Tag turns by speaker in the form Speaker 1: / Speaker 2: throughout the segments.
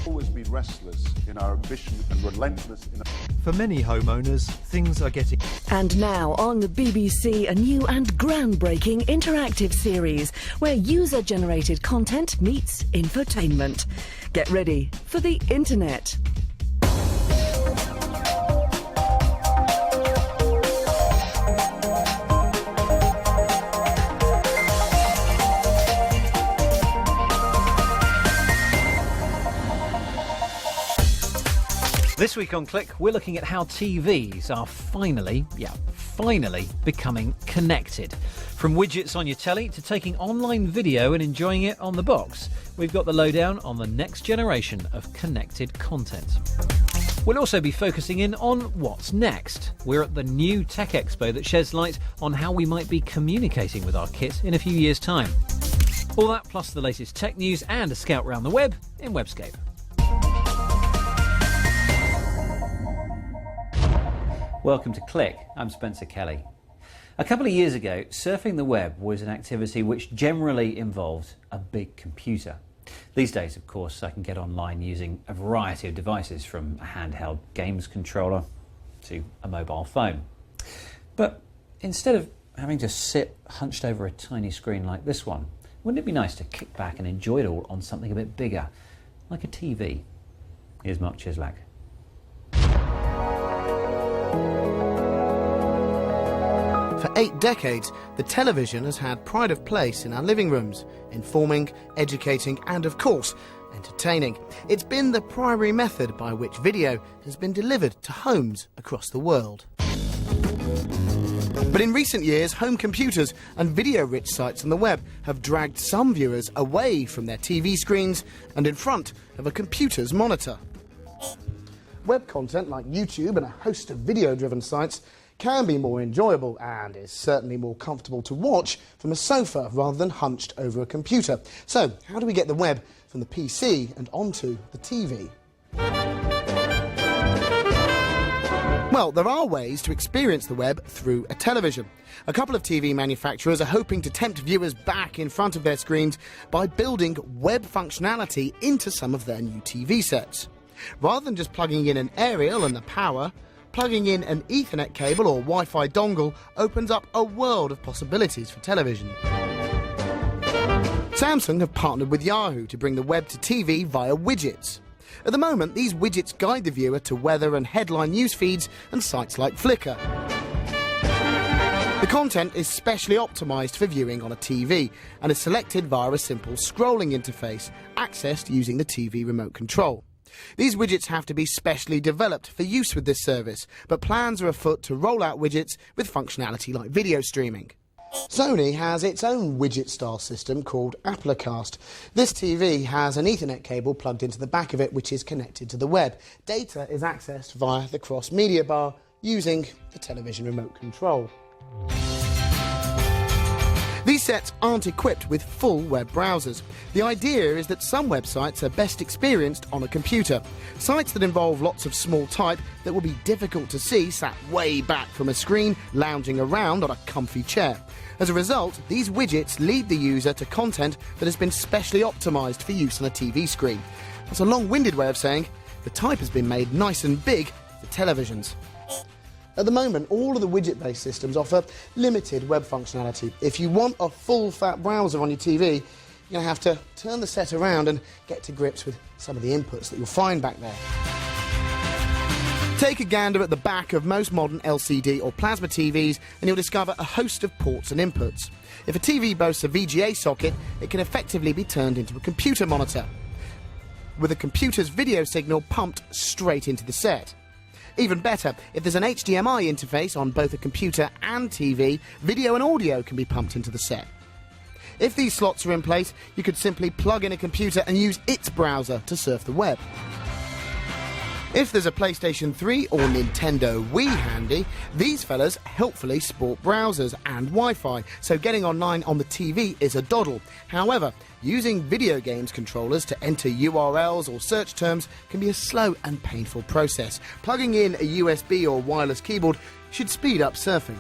Speaker 1: Always been restless in our ambition and relentless in...
Speaker 2: For many homeowners, things are getting...
Speaker 3: And now on the BBC, a new and groundbreaking interactive series where user-generated content meets infotainment. Get ready for the internet.
Speaker 4: This week on Click, we're looking at how TVs are finally becoming connected. From widgets on your telly to taking online video and enjoying it on the box, we've got the lowdown on the next generation of connected content. We'll also be focusing in on what's next. We're at the new Tech Expo that sheds light on how we might be communicating with our kit in a few years' time. All that plus the latest tech news and a scout round the web in Webscape. Welcome to Click. I'm Spencer Kelly. A couple of years ago, surfing the web was an activity which generally involved a big computer. These days, of course, I can get online using a variety of devices, from a handheld games controller to a mobile phone. But instead of having to sit hunched over a tiny screen like this one, wouldn't it be nice to kick back and enjoy it all on something a bit bigger, like a TV? Here's Mark Chislak.
Speaker 5: For 8 decades, the television has had pride of place in our living rooms, informing, educating and, of course, entertaining. It's been the primary method by which video has been delivered to homes across the world. But in recent years, home computers and video-rich sites on the web have dragged some viewers away from their TV screens and in front of a computer's monitor. Web content like YouTube and a host of video-driven sites can be more enjoyable and is certainly more comfortable to watch from a sofa rather than hunched over a computer. So, how do we get the web from the PC and onto the TV? Well, there are ways to experience the web through a television. A couple of TV manufacturers are hoping to tempt viewers back in front of their screens by building web functionality into some of their new TV sets. Rather than just plugging in an aerial and the power, plugging in an Ethernet cable or Wi-Fi dongle opens up a world of possibilities for television. Samsung have partnered with Yahoo to bring the web to TV via widgets. At the moment, these widgets guide the viewer to weather and headline news feeds and sites like Flickr. The content is specially optimised for viewing on a TV and is selected via a simple scrolling interface, accessed using the TV remote control. These widgets have to be specially developed for use with this service, but plans are afoot to roll out widgets with functionality like video streaming. Sony has its own widget-style system called Applecast. This TV has an Ethernet cable plugged into the back of it, which is connected to the web. Data is accessed via the cross-media bar using the television remote control. These sets aren't equipped with full web browsers. The idea is that some websites are best experienced on a computer. Sites that involve lots of small type that will be difficult to see sat way back from a screen, lounging around on a comfy chair. As a result, these widgets lead the user to content that has been specially optimised for use on a TV screen. That's a long-winded way of saying the type has been made nice and big for televisions. At the moment, all of the widget-based systems offer limited web functionality. If you want a full-fat browser on your TV, you're going to have to turn the set around and get to grips with some of the inputs that you'll find back there. Take a gander at the back of most modern LCD or plasma TVs and you'll discover a host of ports and inputs. If a TV boasts a VGA socket, it can effectively be turned into a computer monitor, with a computer's video signal pumped straight into the set. Even better, if there's an HDMI interface on both a computer and TV, video and audio can be pumped into the set. If these slots are in place, you could simply plug in a computer and use its browser to surf the web. If there's a PlayStation 3 or Nintendo Wii handy, these fellas helpfully sport browsers and Wi-Fi, so getting online on the TV is a doddle. However, using video games controllers to enter URLs or search terms can be a slow and painful process. Plugging in a USB or wireless keyboard should speed up surfing.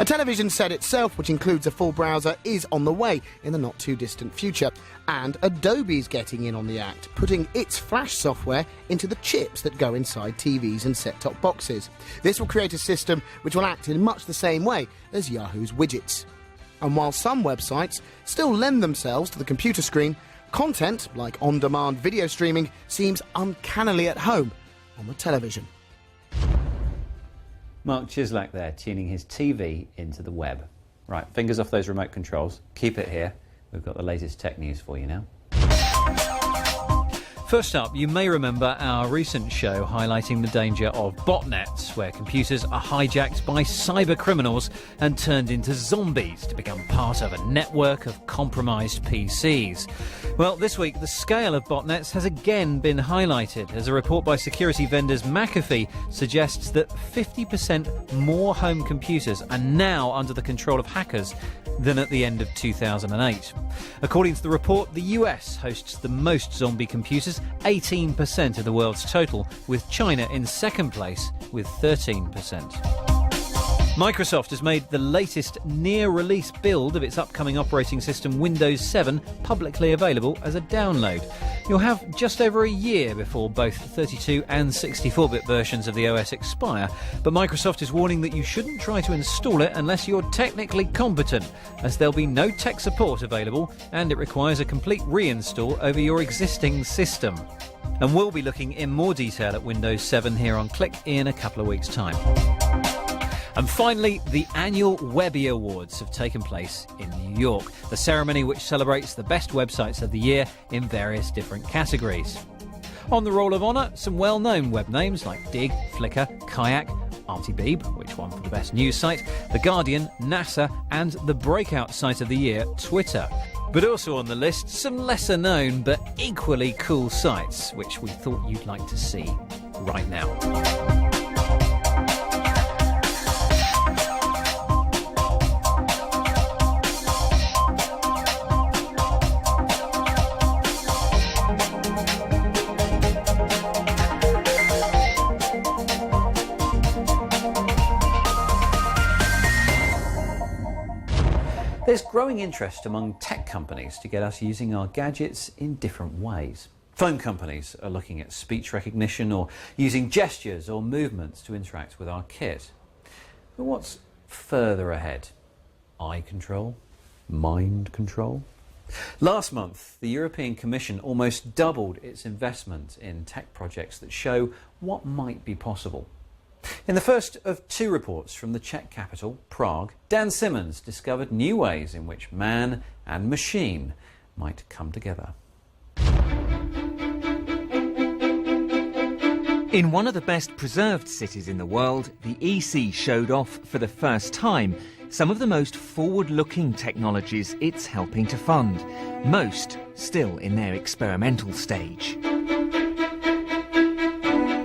Speaker 5: A television set itself, which includes a full browser, is on the way in the not-too-distant future. And Adobe's getting in on the act, putting its Flash software into the chips that go inside TVs and set-top boxes. This will create a system which will act in much the same way as Yahoo's widgets. And while some websites still lend themselves to the computer screen, content, like on-demand video streaming, seems uncannily at home on the television.
Speaker 4: Mark Chislak there, tuning his TV into the web. Right, fingers off those remote controls. Keep it here. We've got the latest tech news for you now. First up, you may remember our recent show highlighting the danger of botnets, where computers are hijacked by cyber criminals and turned into zombies to become part of a network of compromised PCs. Well, this week, the scale of botnets has again been highlighted, as a report by security vendors McAfee suggests that 50% more home computers are now under the control of hackers than at the end of 2008. According to the report, the US hosts the most zombie computers, 18% of the world's total, with China in second place with 13%. Microsoft has made the latest near-release build of its upcoming operating system Windows 7 publicly available as a download. You'll have just over a year before both 32 and 64-bit versions of the OS expire, but Microsoft is warning that you shouldn't try to install it unless you're technically competent, as there'll be no tech support available and it requires a complete reinstall over your existing system. And we'll be looking in more detail at Windows 7 here on Click in a couple of weeks' time. And finally, the annual Webby Awards have taken place in New York, the ceremony which celebrates the best websites of the year in various different categories. On the Roll of Honour, some well-known web names like Dig, Flickr, Kayak, Auntie Beeb, which won for the best news site, The Guardian, NASA, and the breakout site of the year, Twitter. But also on the list, some lesser-known but equally cool sites, which we thought you'd like to see right now. There's growing interest among tech companies to get us using our gadgets in different ways. Phone companies are looking at speech recognition or using gestures or movements to interact with our kit. But what's further ahead? Eye control? Mind control? Last month, the European Commission almost doubled its investment in tech projects that show what might be possible. In the first of two reports from the Czech capital, Prague, Dan Simmons discovered new ways in which man and machine might come together.
Speaker 6: In one of the best preserved cities in the world, the EC showed off for the first time some of the most forward-looking technologies it's helping to fund, most still in their experimental stage.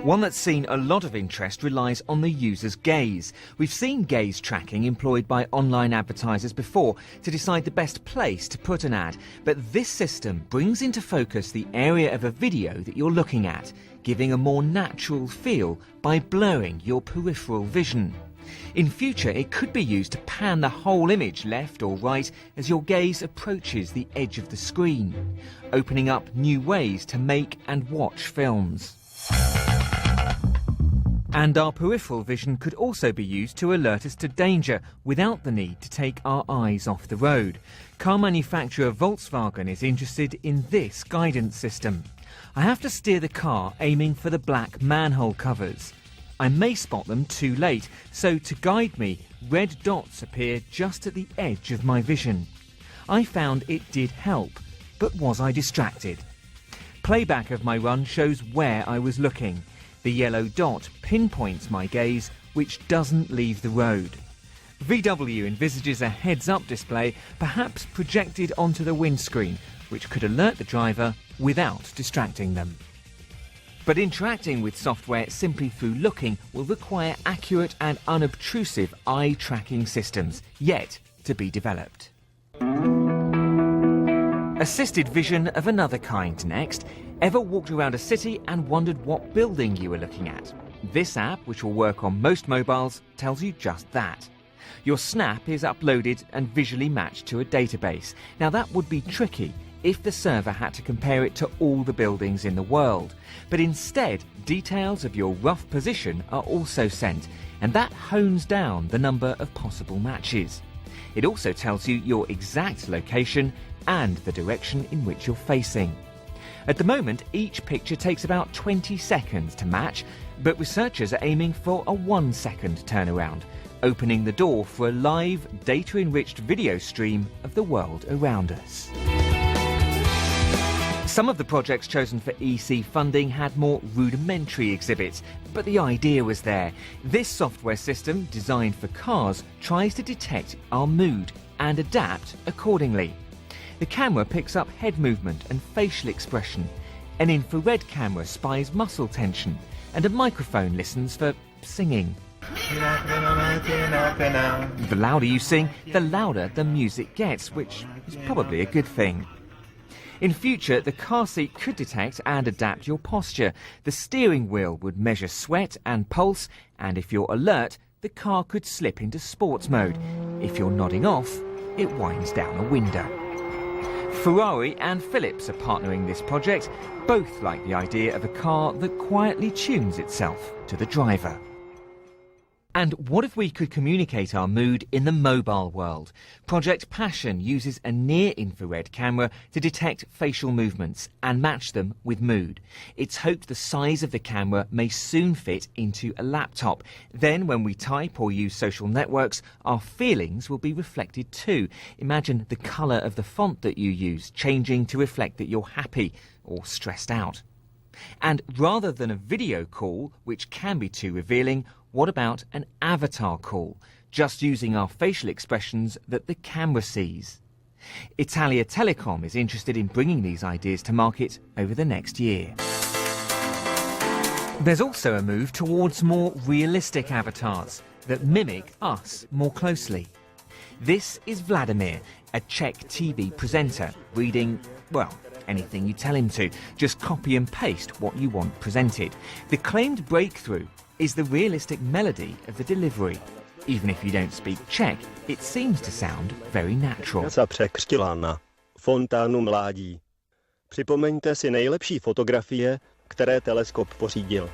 Speaker 6: One that's seen a lot of interest relies on the user's gaze. We've seen gaze tracking employed by online advertisers before to decide the best place to put an ad, but this system brings into focus the area of a video that you're looking at, giving a more natural feel by blurring your peripheral vision. In future, it could be used to pan the whole image left or right as your gaze approaches the edge of the screen, opening up new ways to make and watch films. And our peripheral vision could also be used to alert us to danger without the need to take our eyes off the road. Car manufacturer Volkswagen is interested in this guidance system. I have to steer the car aiming for the black manhole covers. I may spot them too late, so to guide me, red dots appear just at the edge of my vision. I found it did help, but was I distracted? Playback of my run shows where I was looking. The yellow dot pinpoints my gaze, which doesn't leave the road. VW envisages a heads-up display, perhaps projected onto the windscreen, which could alert the driver without distracting them. But interacting with software simply through looking will require accurate and unobtrusive eye-tracking systems, yet to be developed. Assisted vision of another kind next. Ever walked around a city and wondered what building you were looking at? This app, which will work on most mobiles, tells you just that. Your snap is uploaded and visually matched to a database. Now that would be tricky if the server had to compare it to all the buildings in the world. But instead, details of your rough position are also sent, and that hones down the number of possible matches. It also tells you your exact location and the direction in which you're facing. At the moment, each picture takes about 20 seconds to match, but researchers are aiming for a 1-second turnaround, opening the door for a live, data-enriched video stream of the world around us. Some of the projects chosen for EC funding had more rudimentary exhibits, but the idea was there. This software system, designed for cars, tries to detect our mood and adapt accordingly. The camera picks up head movement and facial expression. An infrared camera spies muscle tension, and a microphone listens for singing. The louder you sing, the louder the music gets, which is probably a good thing. In future, the car seat could detect and adapt your posture. The steering wheel would measure sweat and pulse, and if you're alert, the car could slip into sports mode. If you're nodding off, it winds down a window. Ferrari and Philips are partnering this project. Both like the idea of a car that quietly tunes itself to the driver. And what if we could communicate our mood in the mobile world? Project Passion uses a near-infrared camera to detect facial movements and match them with mood. It's hoped the size of the camera may soon fit into a laptop. Then when we type or use social networks, our feelings will be reflected too. Imagine the colour of the font that you use changing to reflect that you're happy or stressed out. And rather than a video call, which can be too revealing, what about an avatar call, just using our facial expressions that the camera sees? Italia Telecom is interested in bringing these ideas to market over the next year. There's also a move towards more realistic avatars that mimic us more closely. This is Vladimir, a Czech TV presenter, reading, well, anything you tell him to. Just copy and paste what you want presented. The claimed breakthrough is the realistic melody of the delivery. Even if you don't speak Czech, it seems to sound very natural.
Speaker 7: Se překřtila na fontánu mládí. Připomeňte si nejlepší fotografie, které teleskop pořídil.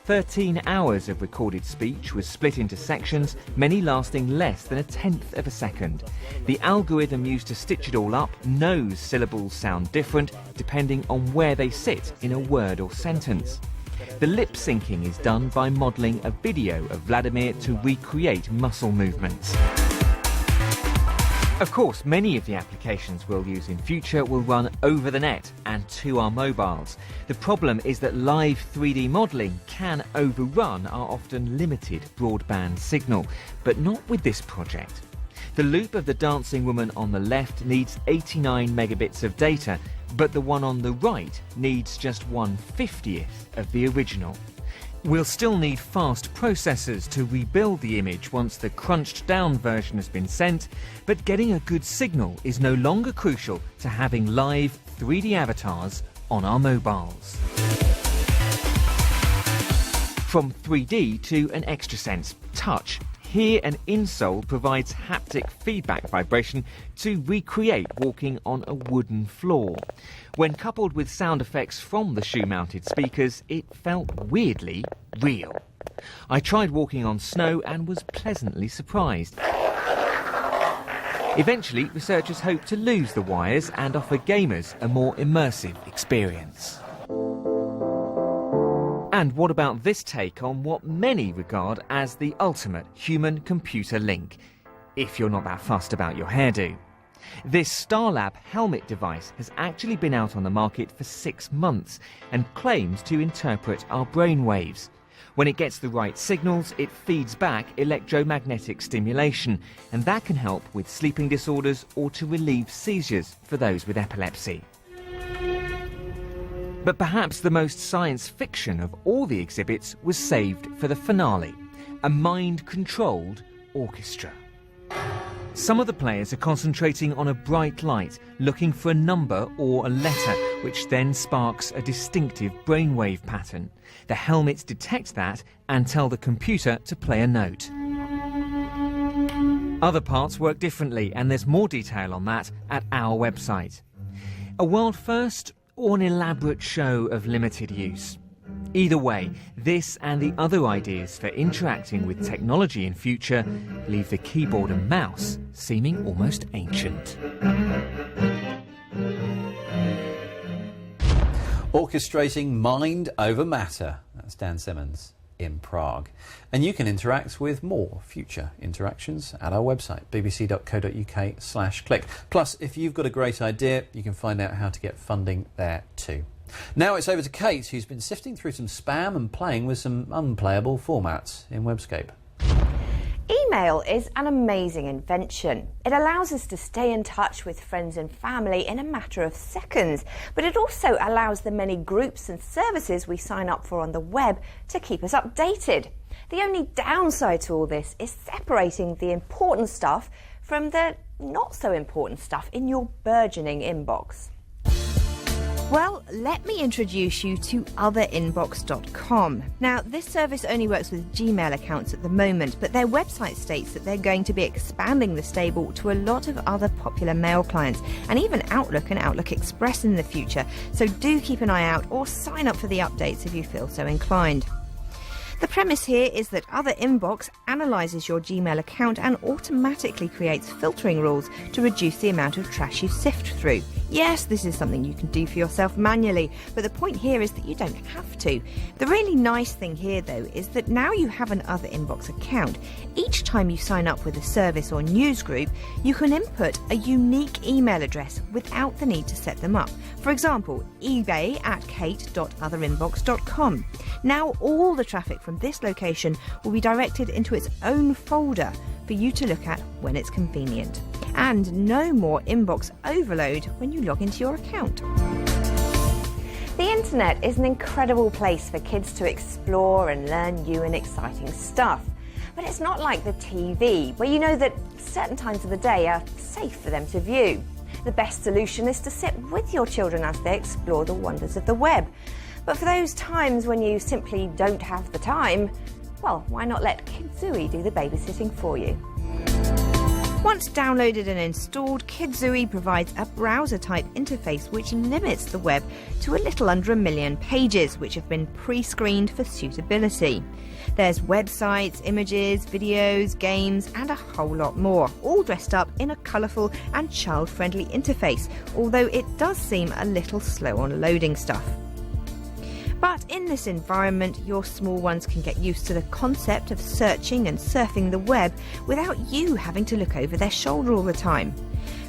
Speaker 6: 13 hours of recorded speech was split into sections, many lasting less than a tenth of a second. The algorithm used to stitch it all up knows syllables sound different depending on where they sit in a word or sentence. The lip syncing is done by modelling a video of Vladimir to recreate muscle movements. Of course, many of the applications we'll use in future will run over the net and to our mobiles. The problem is that live 3D modelling can overrun our often limited broadband signal, but not with this project. The loop of the dancing woman on the left needs 89 megabits of data, but the one on the right needs just 1/50th of the original. We'll still need fast processors to rebuild the image once the crunched down version has been sent, but getting a good signal is no longer crucial to having live 3D avatars on our mobiles. From 3D to an extra sense, touch. Here, an insole provides haptic feedback vibration to recreate walking on a wooden floor. When coupled with sound effects from the shoe-mounted speakers, it felt weirdly real. I tried walking on snow and was pleasantly surprised. Eventually, researchers hope to lose the wires and offer gamers a more immersive experience. And what about this take on what many regard as the ultimate human-computer link, if you're not that fussed about your hairdo? This Starlab helmet device has actually been out on the market for 6 months and claims to interpret our brainwaves. When it gets the right signals, it feeds back electromagnetic stimulation, and that can help with sleeping disorders or to relieve seizures for those with epilepsy. But perhaps the most science fiction of all the exhibits was saved for the finale, a mind-controlled orchestra. Some of the players are concentrating on a bright light, looking for a number or a letter, which then sparks a distinctive brainwave pattern. The helmets detect that and tell the computer to play a note. Other parts work differently, and there's more detail on that at our website. A world first or an elaborate show of limited use? Either way, this and the other ideas for interacting with technology in future leave the keyboard and mouse seeming almost ancient.
Speaker 4: Orchestrating mind over matter. That's Dan Simmons in Prague. And you can interact with more future interactions at our website, bbc.co.uk/click. Plus, if you've got a great idea, you can find out how to get funding there too. Now it's over to Kate, who's been sifting through some spam and playing with some unplayable formats in Webscape.
Speaker 8: Email is an amazing invention. It allows us to stay in touch with friends and family in a matter of seconds, but it also allows the many groups and services we sign up for on the web to keep us updated. The only downside to all this is separating the important stuff from the not so important stuff in your burgeoning inbox. Well, let me introduce you to otherinbox.com. Now, this service only works with Gmail accounts at the moment, but their website states that they're going to be expanding the stable to a lot of other popular mail clients, and even Outlook and Outlook Express in the future. So do keep an eye out or sign up for the updates if you feel so inclined. The premise here is that Other Inbox analyses your Gmail account and automatically creates filtering rules to reduce the amount of trash you sift through. Yes, this is something you can do for yourself manually, but the point here is that you don't have to. The really nice thing here, though, is that now you have an Other Inbox account. Each time you sign up with a service or news group, you can input a unique email address without the need to set them up. For example, ebay@kate.otherinbox.com. Now all the traffic from this location will be directed into its own folder for you to look at when it's convenient. And no more inbox overload when you log into your account. The internet is an incredible place for kids to explore and learn new and exciting stuff. But it's not like the TV, where you know that certain times of the day are safe for them to view. The best solution is to sit with your children as they explore the wonders of the web. But for those times when you simply don't have the time, well, why not let Kidzooey do the babysitting for you? Once downloaded and installed, Kidzooey provides a browser-type interface which limits the web to a little under 1 million pages, which have been pre-screened for suitability. There's websites, images, videos, games, and a whole lot more, all dressed up in a colourful and child-friendly interface, although it does seem a little slow on loading stuff. But in this environment, your small ones can get used to the concept of searching and surfing the web without you having to look over their shoulder all the time.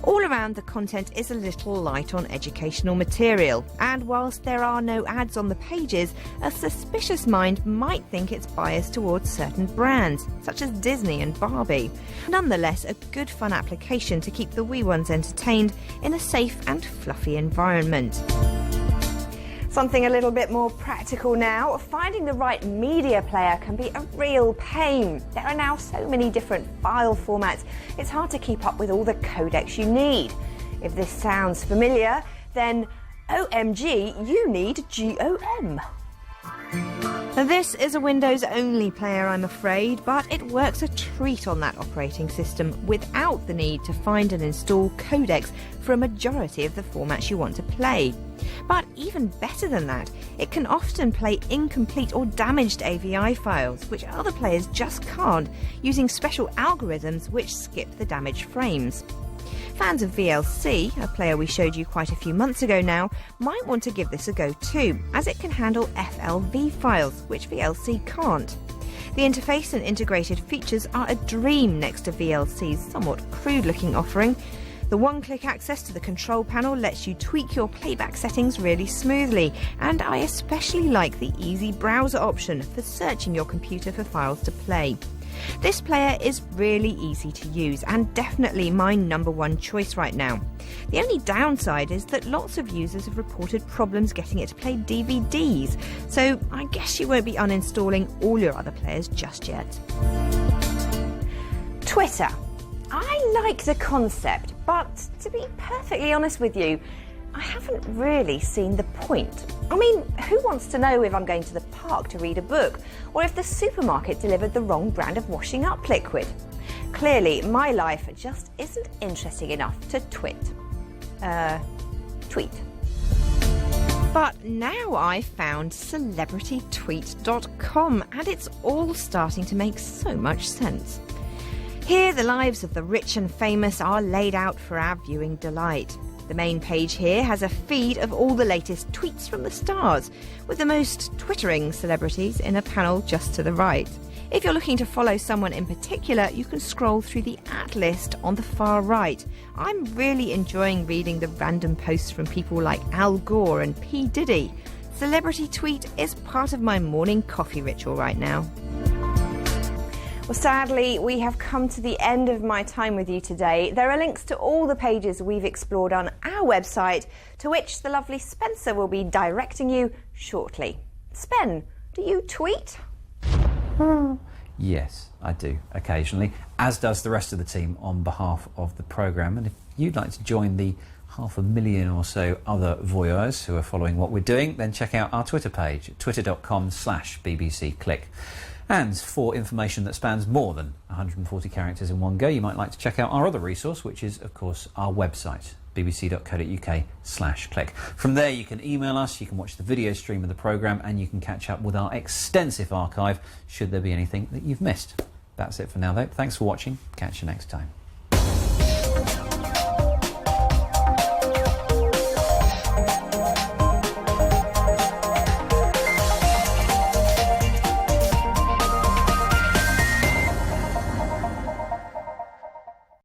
Speaker 8: All around, the content is a little light on educational material, and whilst there are no ads on the pages, a suspicious mind might think it's biased towards certain brands, such as Disney and Barbie. Nonetheless, a good fun application to keep the wee ones entertained in a safe and fluffy environment. Something a little bit more practical now. Finding the right media player can be a real pain. There are now so many different file formats, it's hard to keep up with all the codecs you need. If this sounds familiar, then OMG, you need GOM. This is a Windows-only player, I'm afraid, but it works a treat on that operating system without the need to find and install codecs for a majority of the formats you want to play. But even better than that, it can often play incomplete or damaged AVI files, which other players just can't, using special algorithms which skip the damaged frames. Fans of VLC, a player we showed you quite a few months ago now, might want to give this a go too, as it can handle FLV files, which VLC can't. The interface and integrated features are a dream next to VLC's somewhat crude-looking offering. The one-click access to the control panel lets you tweak your playback settings really smoothly, and I especially like the easy browser option for searching your computer for files to play. This player is really easy to use and definitely my number one choice right now. The only downside is that lots of users have reported problems getting it to play DVDs, so I guess you won't be uninstalling all your other players just yet. Twitter. I like the concept, but to be perfectly honest with you, I haven't really seen the point. I mean, who wants to know if I'm going to the park to read a book, or if the supermarket delivered the wrong brand of washing up liquid? clearly my life just isn't interesting enough to tweet. But now I've found celebritytweet.com, and it's all starting to make so much sense. Here, the lives of the rich and famous are laid out for our viewing delight. The main page here has a feed of all the latest tweets from the stars, with the most twittering celebrities in a panel just to the right. If you're looking to follow someone in particular, you can scroll through the @ list on the far right. I'm really enjoying reading the random posts from people like Al Gore and P. Diddy. Celebrity Tweet is part of my morning coffee ritual right now. Well, sadly, we have come to the end of my time with you today. There are links to all the pages we've explored on our website, to which the lovely Spencer will be directing you shortly. Spen, do you tweet?
Speaker 4: Yes, I do, occasionally, as does the rest of the team on behalf of the programme. And if you'd like to join the 500,000 or so other voyeurs who are following what we're doing, then check out our Twitter page, twitter.com/BBC Click. And for information that spans more than 140 characters in one go, you might like to check out our other resource, which is, of course, our website, bbc.co.uk/click. From there you can email us, you can watch the video stream of the programme, and you can catch up with our extensive archive should there be anything that you've missed. That's it for now though. Thanks for watching. Catch you next time.